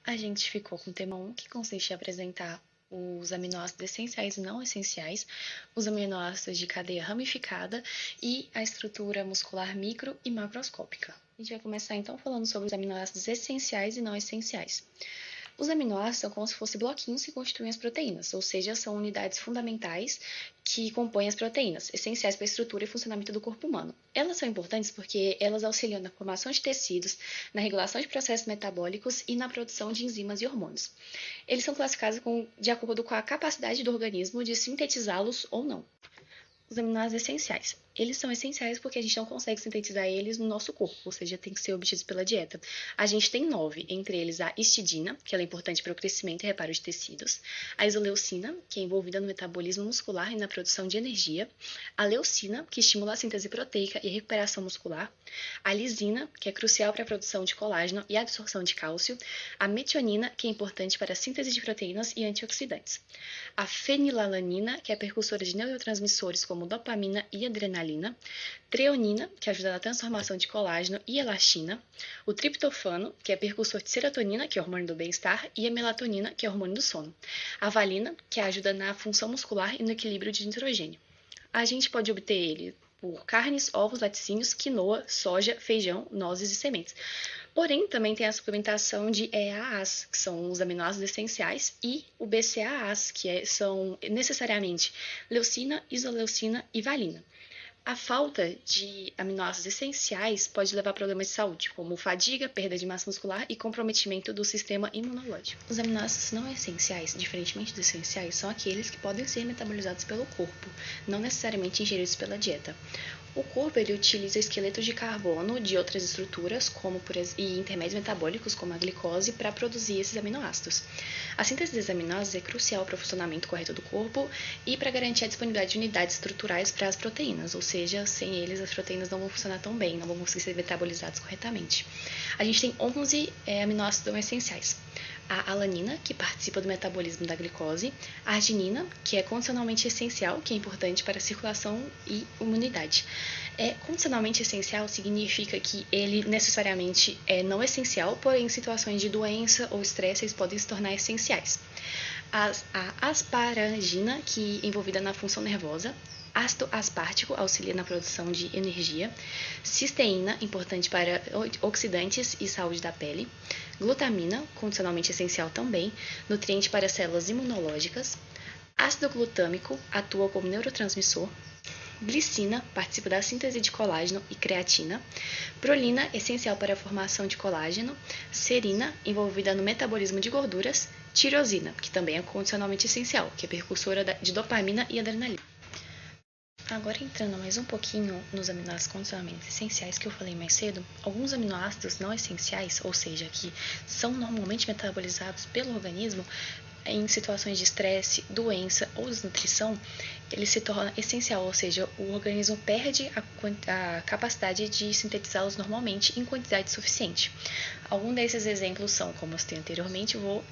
A gente ficou com o tema 1, que consiste em apresentar os aminoácidos essenciais e não essenciais, os aminoácidos de cadeia ramificada e a estrutura muscular micro e macroscópica. A gente vai começar então falando sobre os aminoácidos essenciais e não essenciais. Os aminoácidos são como se fossem bloquinhos que constituem as proteínas, ou seja, são unidades fundamentais que compõem as proteínas, essenciais para a estrutura e funcionamento do corpo humano. Elas são importantes porque elas auxiliam na formação de tecidos, na regulação de processos metabólicos e na produção de enzimas e hormônios. Eles são classificados de acordo com a capacidade do organismo de sintetizá-los ou não. Os aminoácidos essenciais. Eles são essenciais porque a gente não consegue sintetizar eles no nosso corpo, ou seja, tem que ser obtidos pela dieta. A gente tem 9, entre eles a histidina, que ela é importante para o crescimento e reparo de tecidos, a isoleucina, que é envolvida no metabolismo muscular e na produção de energia, a leucina, que estimula a síntese proteica e a recuperação muscular, a lisina, que é crucial para a produção de colágeno e a absorção de cálcio, a metionina, que é importante para a síntese de proteínas e antioxidantes, a fenilalanina, que é precursora de neurotransmissores como dopamina e adrenalina, treonina, que ajuda na transformação de colágeno e elastina, o triptofano, que é precursor de serotonina, que é o hormônio do bem-estar, e a melatonina, que é o hormônio do sono, a valina, que ajuda na função muscular e no equilíbrio de nitrogênio. A gente pode obter ele por carnes, ovos, laticínios, quinoa, soja, feijão, nozes e sementes. Porém, também tem a suplementação de EAAs, que são os aminoácidos essenciais, e o BCAAs, que são necessariamente leucina, isoleucina e valina. A falta de aminoácidos essenciais pode levar a problemas de saúde, como fadiga, perda de massa muscular e comprometimento do sistema imunológico. Os aminoácidos não essenciais, diferentemente dos essenciais, são aqueles que podem ser metabolizados pelo corpo, não necessariamente ingeridos pela dieta. O corpo ele utiliza esqueletos de carbono de outras estruturas, e intermédios metabólicos, como a glicose, para produzir esses aminoácidos. A síntese desses aminoácidos é crucial para o funcionamento correto do corpo e para garantir a disponibilidade de unidades estruturais para as proteínas, ou seja, sem eles as proteínas não vão funcionar tão bem, não vão conseguir ser metabolizadas corretamente. A gente tem 11 aminoácidos não essenciais. A alanina, que participa do metabolismo da glicose, a arginina, que é condicionalmente essencial, que é importante para a circulação e imunidade. Condicionalmente essencial significa que ele necessariamente é não essencial, porém em situações de doença ou estresse eles podem se tornar essenciais. A asparagina, que é envolvida na função nervosa, ácido aspartico auxilia na produção de energia, cisteína, importante para oxidantes e saúde da pele, glutamina, condicionalmente essencial também, nutriente para células imunológicas, ácido glutâmico, atua como neurotransmissor, glicina, participa da síntese de colágeno e creatina, prolina, essencial para a formação de colágeno, serina, envolvida no metabolismo de gorduras, tirosina, que também é condicionalmente essencial, que é precursora de dopamina e adrenalina. Agora entrando mais um pouquinho nos aminoácidos condicionalmente essenciais que eu falei mais cedo, alguns aminoácidos não essenciais, ou seja, que são normalmente metabolizados pelo organismo, em situações de estresse, doença ou desnutrição, ele se torna essencial, ou seja, o organismo perde a capacidade de sintetizá-los normalmente em quantidade suficiente. Alguns desses exemplos são, como eu citei anteriormente, vou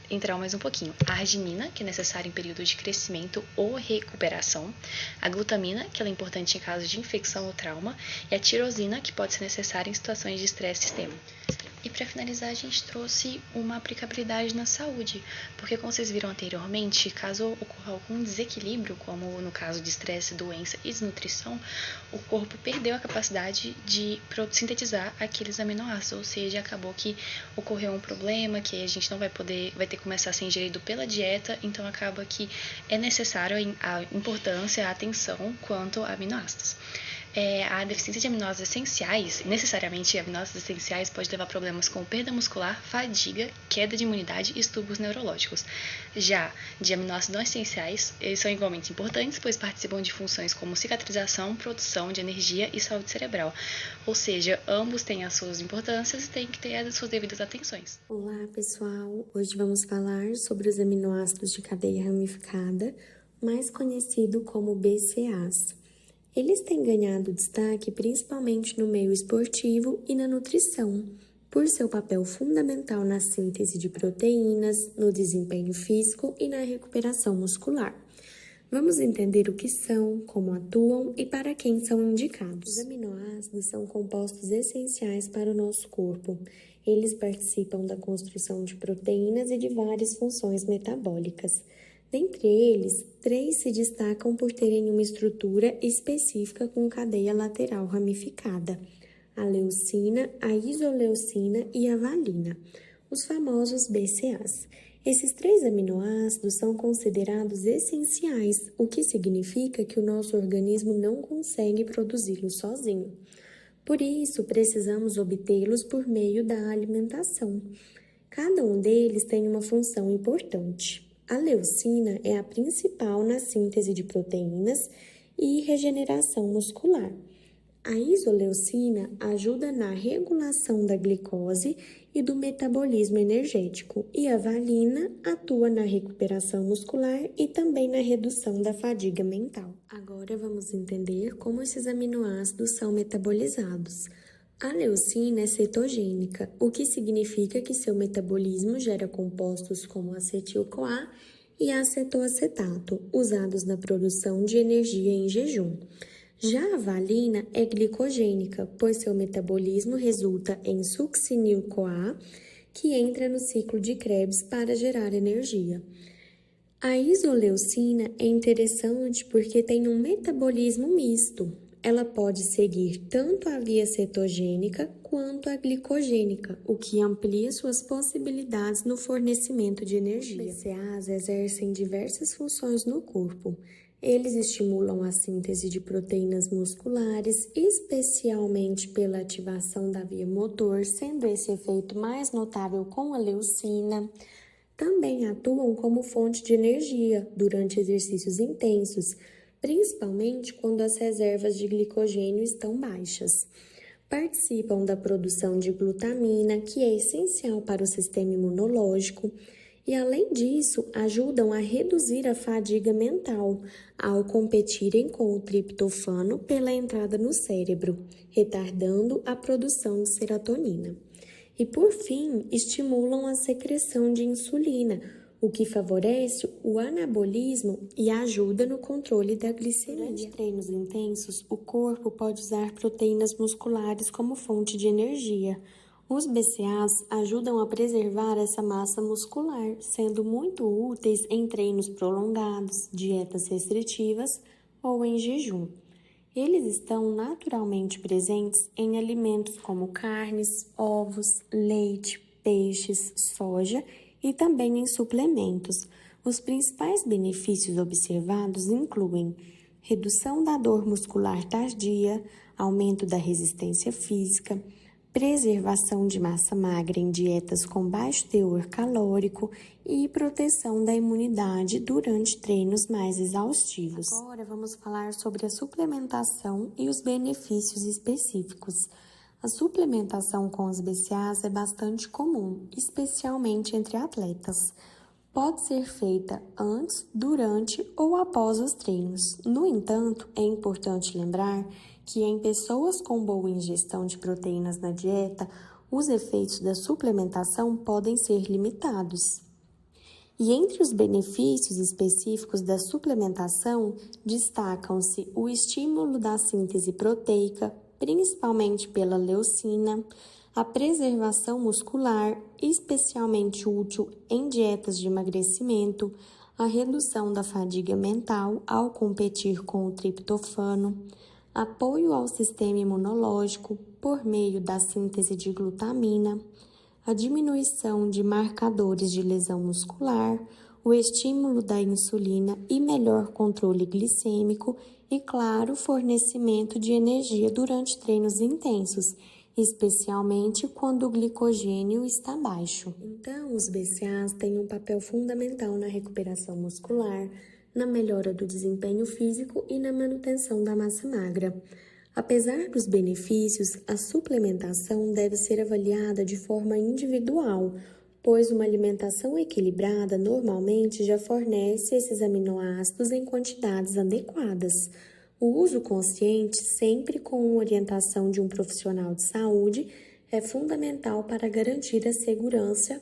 entrar mais um pouquinho. A arginina, que é necessária em períodos de crescimento ou recuperação, a glutamina, que ela é importante em casos de infecção ou trauma, e a tirosina, que pode ser necessária em situações de estresse extremo. E para finalizar, a gente trouxe uma aplicabilidade na saúde, porque como vocês viram anteriormente, caso ocorra algum desequilíbrio, como no caso de estresse, doença e desnutrição, o corpo perdeu a capacidade de sintetizar aqueles aminoácidos, ou seja, acabou que ocorreu um problema, que a gente não vai ter que começar a ser ingerido pela dieta, então acaba que é necessário a importância, a atenção quanto a aminoácidos. A deficiência de aminoácidos essenciais, necessariamente aminoácidos essenciais, pode levar a problemas como perda muscular, fadiga, queda de imunidade e distúrbios neurológicos. Já de aminoácidos não essenciais, eles são igualmente importantes, pois participam de funções como cicatrização, produção de energia e saúde cerebral. Ou seja, ambos têm as suas importâncias e têm que ter as suas devidas atenções. Olá, pessoal! Hoje vamos falar sobre os aminoácidos de cadeia ramificada, mais conhecido como BCAAs. Eles têm ganhado destaque principalmente no meio esportivo e na nutrição, por seu papel fundamental na síntese de proteínas, no desempenho físico e na recuperação muscular. Vamos entender o que são, como atuam e para quem são indicados. Os aminoácidos são compostos essenciais para o nosso corpo. Eles participam da construção de proteínas e de várias funções metabólicas. Dentre eles, 3 se destacam por terem uma estrutura específica com cadeia lateral ramificada: a leucina, a isoleucina e a valina, os famosos BCAAs. Esses 3 aminoácidos são considerados essenciais, o que significa que o nosso organismo não consegue produzi-los sozinho. Por isso, precisamos obtê-los por meio da alimentação. Cada um deles tem uma função importante. A leucina é a principal na síntese de proteínas e regeneração muscular. A isoleucina ajuda na regulação da glicose e do metabolismo energético, e a valina atua na recuperação muscular e também na redução da fadiga mental. Agora vamos entender como esses aminoácidos são metabolizados. A leucina é cetogênica, o que significa que seu metabolismo gera compostos como acetil-CoA e acetoacetato, usados na produção de energia em jejum. Já a valina é glicogênica, pois seu metabolismo resulta em succinil-CoA, que entra no ciclo de Krebs para gerar energia. A isoleucina é interessante porque tem um metabolismo misto. Ela pode seguir tanto a via cetogênica quanto a glicogênica, o que amplia suas possibilidades no fornecimento de energia. Os BCAAs exercem diversas funções no corpo. Eles estimulam a síntese de proteínas musculares, especialmente pela ativação da via motor, sendo esse efeito mais notável com a leucina. Também atuam como fonte de energia durante exercícios intensos, principalmente quando as reservas de glicogênio estão baixas. Participam da produção de glutamina, que é essencial para o sistema imunológico, e, além disso, ajudam a reduzir a fadiga mental ao competirem com o triptofano pela entrada no cérebro, retardando a produção de serotonina. E, por fim, estimulam a secreção de insulina, o que favorece o anabolismo e ajuda no controle da glicemia. Durante treinos intensos, o corpo pode usar proteínas musculares como fonte de energia. Os BCAAs ajudam a preservar essa massa muscular, sendo muito úteis em treinos prolongados, dietas restritivas ou em jejum. Eles estão naturalmente presentes em alimentos como carnes, ovos, leite, peixes, soja e também em suplementos. Os principais benefícios observados incluem redução da dor muscular tardia, aumento da resistência física, preservação de massa magra em dietas com baixo teor calórico e proteção da imunidade durante treinos mais exaustivos. Agora vamos falar sobre a suplementação e os benefícios específicos. A suplementação com os BCAAs é bastante comum, especialmente entre atletas. Pode ser feita antes, durante ou após os treinos. No entanto, é importante lembrar que em pessoas com boa ingestão de proteínas na dieta, os efeitos da suplementação podem ser limitados. E entre os benefícios específicos da suplementação, destacam-se o estímulo da síntese proteica, principalmente pela leucina, a preservação muscular, especialmente útil em dietas de emagrecimento, a redução da fadiga mental ao competir com o triptofano, apoio ao sistema imunológico por meio da síntese de glutamina, a diminuição de marcadores de lesão muscular, o estímulo da insulina e melhor controle glicêmico e, claro, fornecimento de energia durante treinos intensos, especialmente quando o glicogênio está baixo. Então, os BCAAs têm um papel fundamental na recuperação muscular, na melhora do desempenho físico e na manutenção da massa magra. Apesar dos benefícios, a suplementação deve ser avaliada de forma individual, pois uma alimentação equilibrada normalmente já fornece esses aminoácidos em quantidades adequadas. O uso consciente, sempre com orientação de um profissional de saúde, é fundamental para garantir a segurança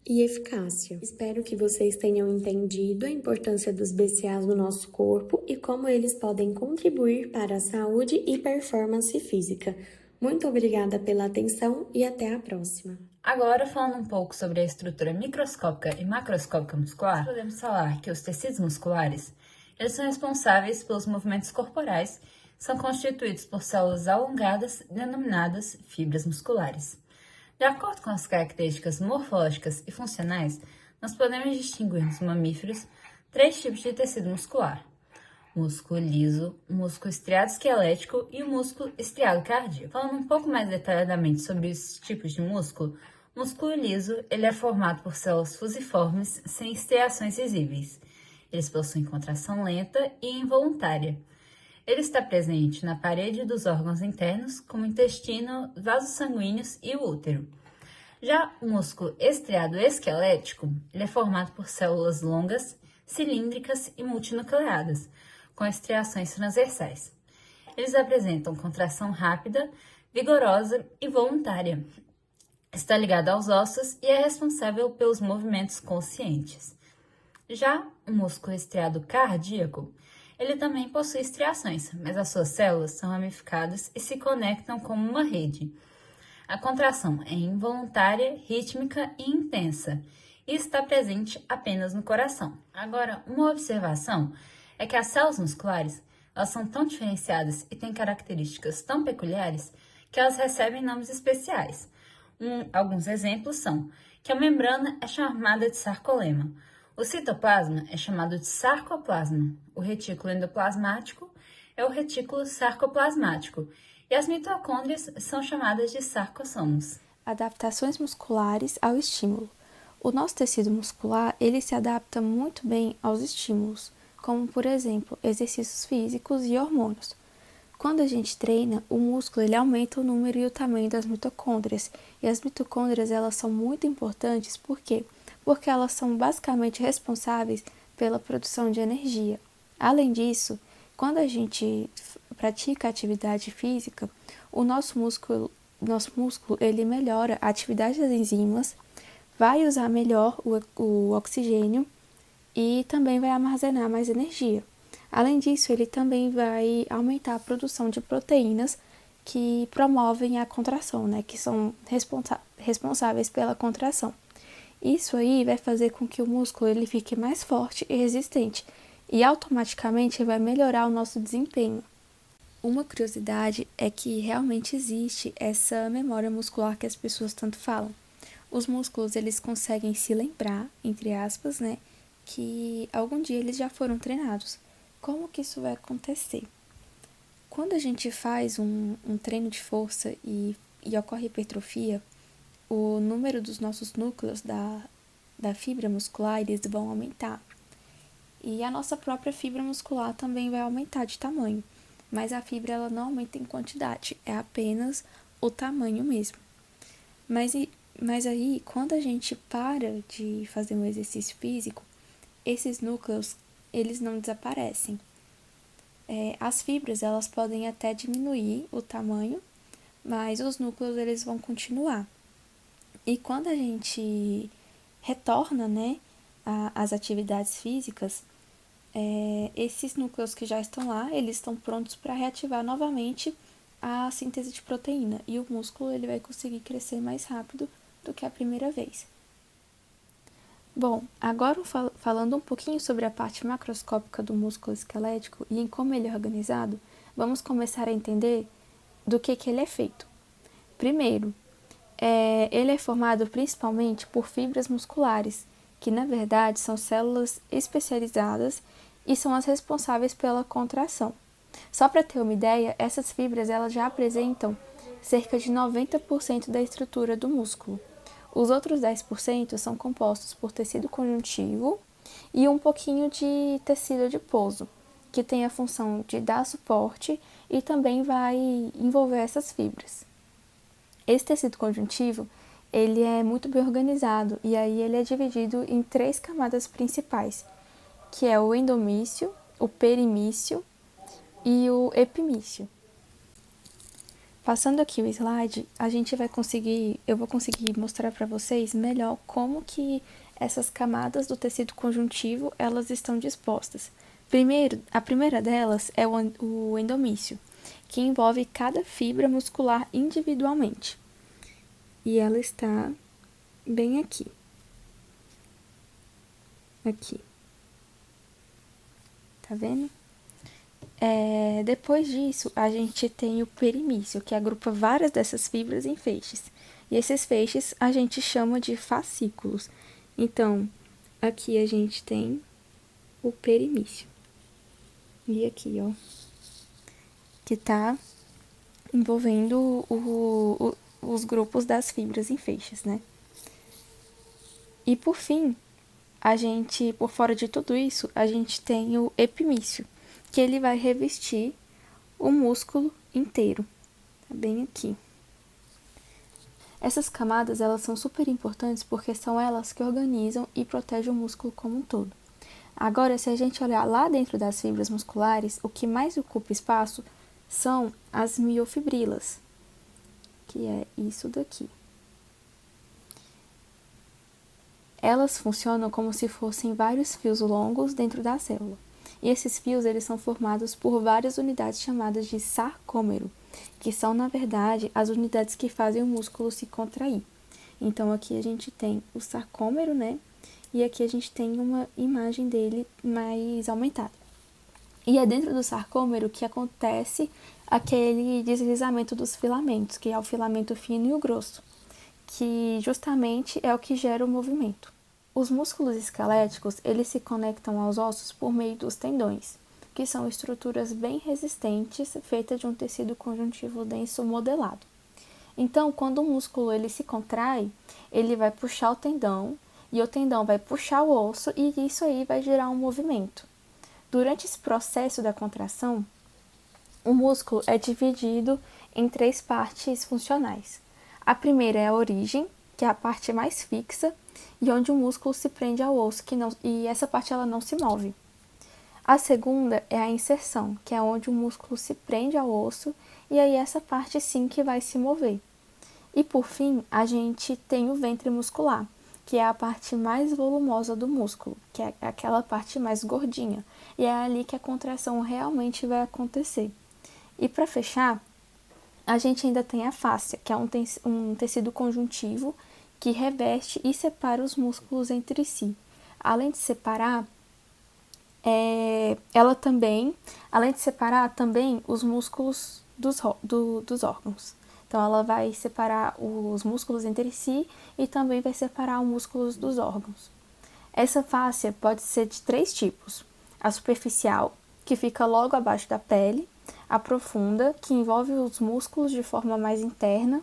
e eficácia. Espero que vocês tenham entendido a importância dos BCAAs no nosso corpo e como eles podem contribuir para a saúde e performance física. Muito obrigada pela atenção e até a próxima! Agora, falando um pouco sobre a estrutura microscópica e macroscópica muscular, podemos falar que os tecidos musculares, eles são responsáveis pelos movimentos corporais, são constituídos por células alongadas denominadas fibras musculares. De acordo com as características morfológicas e funcionais, nós podemos distinguir nos mamíferos 3 tipos de tecido muscular: músculo liso, músculo estriado esquelético e o músculo estriado cardíaco. Falando um pouco mais detalhadamente sobre esses tipos de músculo, o músculo liso ele é formado por células fusiformes sem estriações visíveis. Eles possuem contração lenta e involuntária. Ele está presente na parede dos órgãos internos, como o intestino, vasos sanguíneos e o útero. Já o músculo estriado esquelético ele é formado por células longas, cilíndricas e multinucleadas, com estriações transversais. Eles apresentam contração rápida, vigorosa e voluntária. Está ligado aos ossos e é responsável pelos movimentos conscientes. Já o músculo estriado cardíaco, ele também possui estriações, mas as suas células são ramificadas e se conectam como uma rede. A contração é involuntária, rítmica e intensa, e está presente apenas no coração. Agora, uma observação é que as células musculares elas são tão diferenciadas e têm características tão peculiares que elas recebem nomes especiais. Alguns exemplos são que a membrana é chamada de sarcolema, o citoplasma é chamado de sarcoplasma, o retículo endoplasmático é o retículo sarcoplasmático e as mitocôndrias são chamadas de sarcossomos. Adaptações musculares ao estímulo. O nosso tecido muscular ele se adapta muito bem aos estímulos, como por exemplo exercícios físicos e hormônios. Quando a gente treina, o músculo ele aumenta o número e o tamanho das mitocôndrias. E as mitocôndrias elas são muito importantes, por quê? Porque elas são basicamente responsáveis pela produção de energia. Além disso, quando a gente pratica atividade física, o nosso músculo ele melhora a atividade das enzimas, vai usar melhor o oxigênio e também vai armazenar mais energia. Além disso, ele também vai aumentar a produção de proteínas que promovem a contração, né, que são responsáveis pela contração. Isso aí vai fazer com que o músculo ele fique mais forte e resistente e automaticamente vai melhorar o nosso desempenho. Uma curiosidade é que realmente existe essa memória muscular que as pessoas tanto falam. Os músculos eles conseguem se lembrar, entre aspas, né, que algum dia eles já foram treinados. Como que isso vai acontecer? Quando a gente faz um treino de força e ocorre hipertrofia, o número dos nossos núcleos da fibra muscular eles vão aumentar. E a nossa própria fibra muscular também vai aumentar de tamanho, mas a fibra ela não aumenta em quantidade, é apenas o tamanho mesmo. Mas aí, quando a gente para de fazer um exercício físico, esses núcleos eles não desaparecem. As fibras elas podem até diminuir o tamanho, mas os núcleos eles vão continuar. E quando a gente retorna, né, às atividades físicas, esses núcleos que já estão lá, eles estão prontos para reativar novamente a síntese de proteína. E o músculo ele vai conseguir crescer mais rápido do que a primeira vez. Bom, agora falando um pouquinho sobre a parte macroscópica do músculo esquelético e em como ele é organizado, vamos começar a entender do que ele é feito. Primeiro, ele é formado principalmente por fibras musculares, que na verdade são células especializadas e são as responsáveis pela contração. Só para ter uma ideia, essas fibras elas já apresentam cerca de 90% da estrutura do músculo. Os outros 10% são compostos por tecido conjuntivo e um pouquinho de tecido adiposo, que tem a função de dar suporte e também vai envolver essas fibras. Esse tecido conjuntivo, ele é muito bem organizado e aí ele é dividido em 3 camadas principais, que é o endomício, o perimício e o epimício. Passando aqui o slide, eu vou conseguir mostrar para vocês melhor como que essas camadas do tecido conjuntivo, elas estão dispostas. A primeira delas é o endomício, que envolve cada fibra muscular individualmente. E ela está bem aqui. Aqui. Tá vendo? Depois disso, a gente tem o perimício, que agrupa várias dessas fibras em feixes. E esses feixes a gente chama de fascículos. Então, aqui a gente tem o perimício. E aqui, ó, que tá envolvendo os grupos das fibras em feixes, né? E por fim, por fora de tudo isso, a gente tem o epimício, que ele vai revestir o músculo inteiro, tá bem aqui. Essas camadas, elas são super importantes porque são elas que organizam e protegem o músculo como um todo. Agora, se a gente olhar lá dentro das fibras musculares, o que mais ocupa espaço são as miofibrilas, que é isso daqui. Elas funcionam como se fossem vários fios longos dentro da célula. E esses fios, eles são formados por várias unidades chamadas de sarcômero, que são, na verdade, as unidades que fazem o músculo se contrair. Então, aqui a gente tem o sarcômero, né? E aqui a gente tem uma imagem dele mais aumentada. E é dentro do sarcômero que acontece aquele deslizamento dos filamentos, que é o filamento fino e o grosso, que justamente é o que gera o movimento. Os músculos esqueléticos, eles se conectam aos ossos por meio dos tendões, que são estruturas bem resistentes, feitas de um tecido conjuntivo denso modelado. Então, quando o músculo ele se contrai, ele vai puxar o tendão, e o tendão vai puxar o osso, e isso aí vai gerar um movimento. Durante esse processo da contração, o músculo é dividido em 3 partes funcionais. A primeira é a origem, que é a parte mais fixa, e onde o músculo se prende ao osso, e essa parte ela não se move. A segunda é a inserção, que é onde o músculo se prende ao osso, e aí essa parte sim que vai se mover. E por fim, a gente tem o ventre muscular, que é a parte mais volumosa do músculo, que é aquela parte mais gordinha, e é ali que a contração realmente vai acontecer. E para fechar, a gente ainda tem a fáscia, que é um tecido conjuntivo que reveste e separa os músculos entre si. Além de separar, além de separar também os músculos dos órgãos. Então, ela vai separar os músculos entre si e também vai separar os músculos dos órgãos. Essa fáscia pode ser de 3 tipos. A superficial, que fica logo abaixo da pele, a profunda, que envolve os músculos de forma mais interna,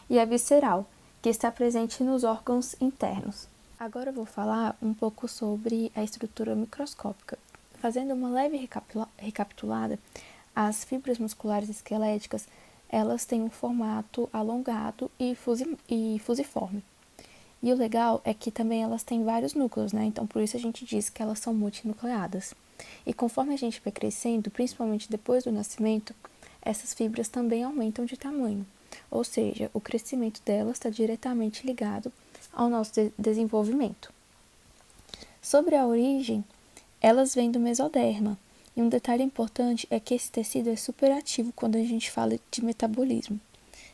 e a visceral, que está presente nos órgãos internos. Agora eu vou falar um pouco sobre a estrutura microscópica. Fazendo uma leve recapitulada, as fibras musculares esqueléticas, elas têm um formato alongado e fusiforme. E o legal é que também elas têm vários núcleos, né? Então, por isso a gente diz que elas são multinucleadas. E conforme a gente vai crescendo, principalmente depois do nascimento, essas fibras também aumentam de tamanho. Ou seja, o crescimento delas está diretamente ligado ao nosso desenvolvimento. Sobre a origem, elas vêm do mesoderma. E um detalhe importante é que esse tecido é super ativo quando a gente fala de metabolismo,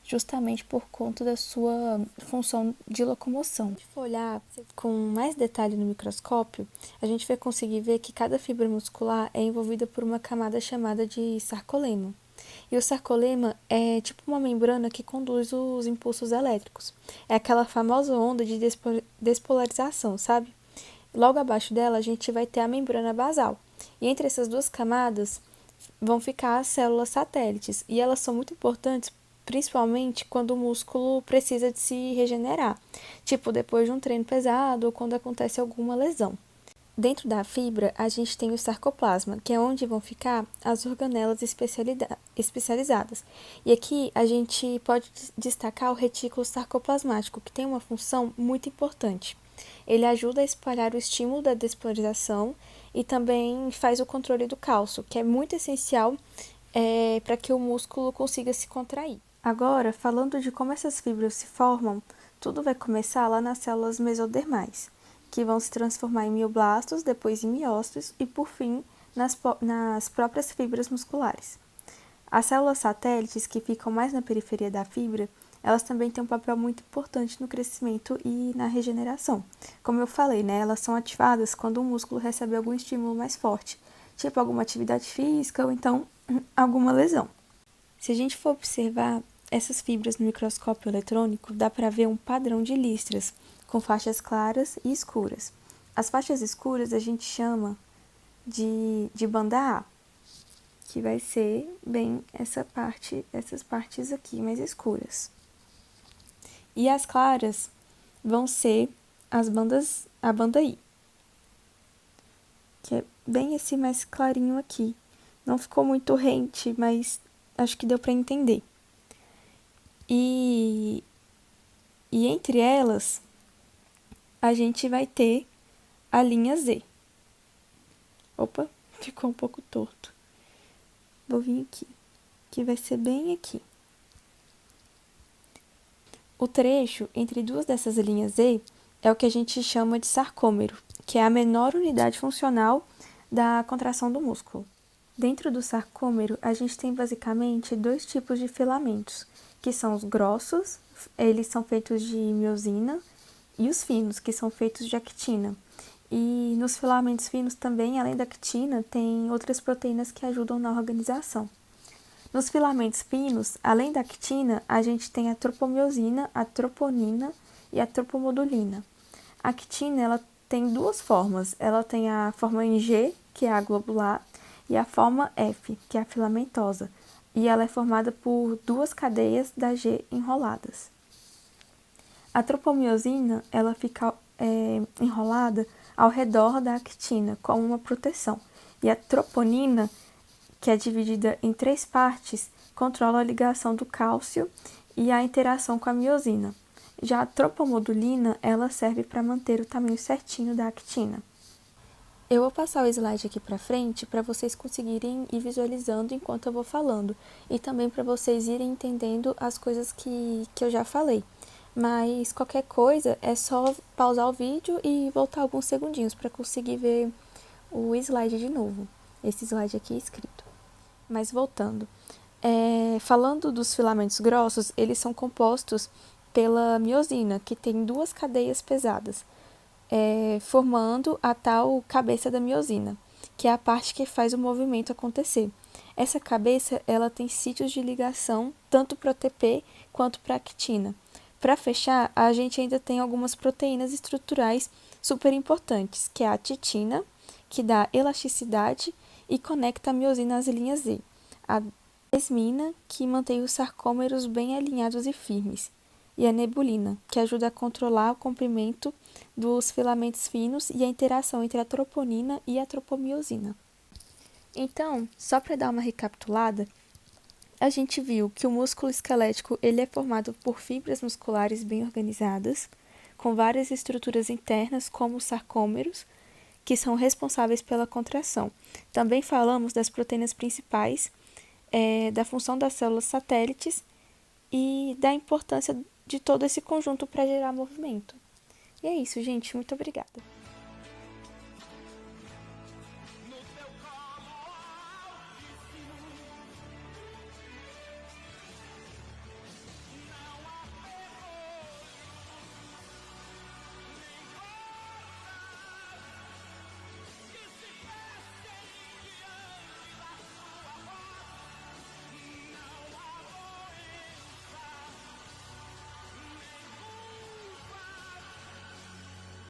justamente por conta da sua função de locomoção. Se for olhar com mais detalhe no microscópio, a gente vai conseguir ver que cada fibra muscular é envolvida por uma camada chamada de sarcolema. E o sarcolema é tipo uma membrana que conduz os impulsos elétricos. É aquela famosa onda de despolarização, sabe? Logo abaixo dela, a gente vai ter a membrana basal. E entre essas 2 camadas vão ficar as células satélites. E elas são muito importantes, principalmente quando o músculo precisa de se regenerar. Tipo, depois de um treino pesado ou quando acontece alguma lesão. Dentro da fibra, a gente tem o sarcoplasma, que é onde vão ficar as organelas especializadas. E aqui a gente pode destacar o retículo sarcoplasmático, que tem uma função muito importante. Ele ajuda a espalhar o estímulo da despolarização e também faz o controle do cálcio, que é muito essencial para que o músculo consiga se contrair. Agora, falando de como essas fibras se formam, tudo vai começar lá nas células mesodermais, que vão se transformar em mioblastos, depois em miócitos e, por fim, nas próprias fibras musculares. As células satélites, que ficam mais na periferia da fibra, elas também têm um papel muito importante no crescimento e na regeneração. Como eu falei, né, elas são ativadas quando o músculo recebe algum estímulo mais forte, tipo alguma atividade física ou então alguma lesão. Se a gente for observar essas fibras no microscópio eletrônico, dá para ver um padrão de listras, com faixas claras e escuras. As faixas escuras a gente chama de banda A, que vai ser bem essas partes aqui mais escuras. E as claras vão ser a banda I, que é bem esse mais clarinho aqui. Não ficou muito rente, mas acho que deu para entender. E entre elas, a gente vai ter a linha Z. Opa, ficou um pouco torto. Vou vir aqui, que vai ser bem aqui. O trecho entre duas dessas linhas Z é o que a gente chama de sarcômero, que é a menor unidade funcional da contração do músculo. Dentro do sarcômero, a gente tem basicamente dois tipos de filamentos, que são os grossos, eles são feitos de miosina, e os finos, que são feitos de actina. E nos filamentos finos também, além da actina, tem outras proteínas que ajudam na organização. Nos filamentos finos, além da actina, a gente tem a tropomiosina, a troponina e a tropomodulina. A actina, ela tem duas formas. Ela tem a forma em G, que é a globular, e a forma F, que é a filamentosa. E ela é formada por duas cadeias da G enroladas. A tropomiosina, ela fica enrolada ao redor da actina, como uma proteção. E a troponina, que é dividida em 3 partes, controla a ligação do cálcio e a interação com a miosina. Já a tropomodulina, ela serve para manter o tamanho certinho da actina. Eu vou passar o slide aqui para frente para vocês conseguirem ir visualizando enquanto eu vou falando. E também para vocês irem entendendo as coisas que eu já falei. Mas qualquer coisa é só pausar o vídeo e voltar alguns segundinhos para conseguir ver o slide de novo. Esse slide aqui escrito. Mas voltando. Falando dos filamentos grossos, eles são compostos pela miosina, que tem 2 cadeias pesadas, formando a tal cabeça da miosina, que é a parte que faz o movimento acontecer. Essa cabeça, ela tem sítios de ligação tanto para o ATP quanto para a actina. Para fechar, a gente ainda tem algumas proteínas estruturais super importantes, que é a titina, que dá elasticidade e conecta a miosina às linhas Z. A desmina, que mantém os sarcômeros bem alinhados e firmes. E a nebulina, que ajuda a controlar o comprimento dos filamentos finos e a interação entre a troponina e a tropomiosina. Então, só para dar uma recapitulada, a gente viu que o músculo esquelético ele é formado por fibras musculares bem organizadas, com várias estruturas internas, como os sarcômeros, que são responsáveis pela contração. Também falamos das proteínas principais, da função das células satélites e da importância de todo esse conjunto para gerar movimento. E é isso, gente. Muito obrigada.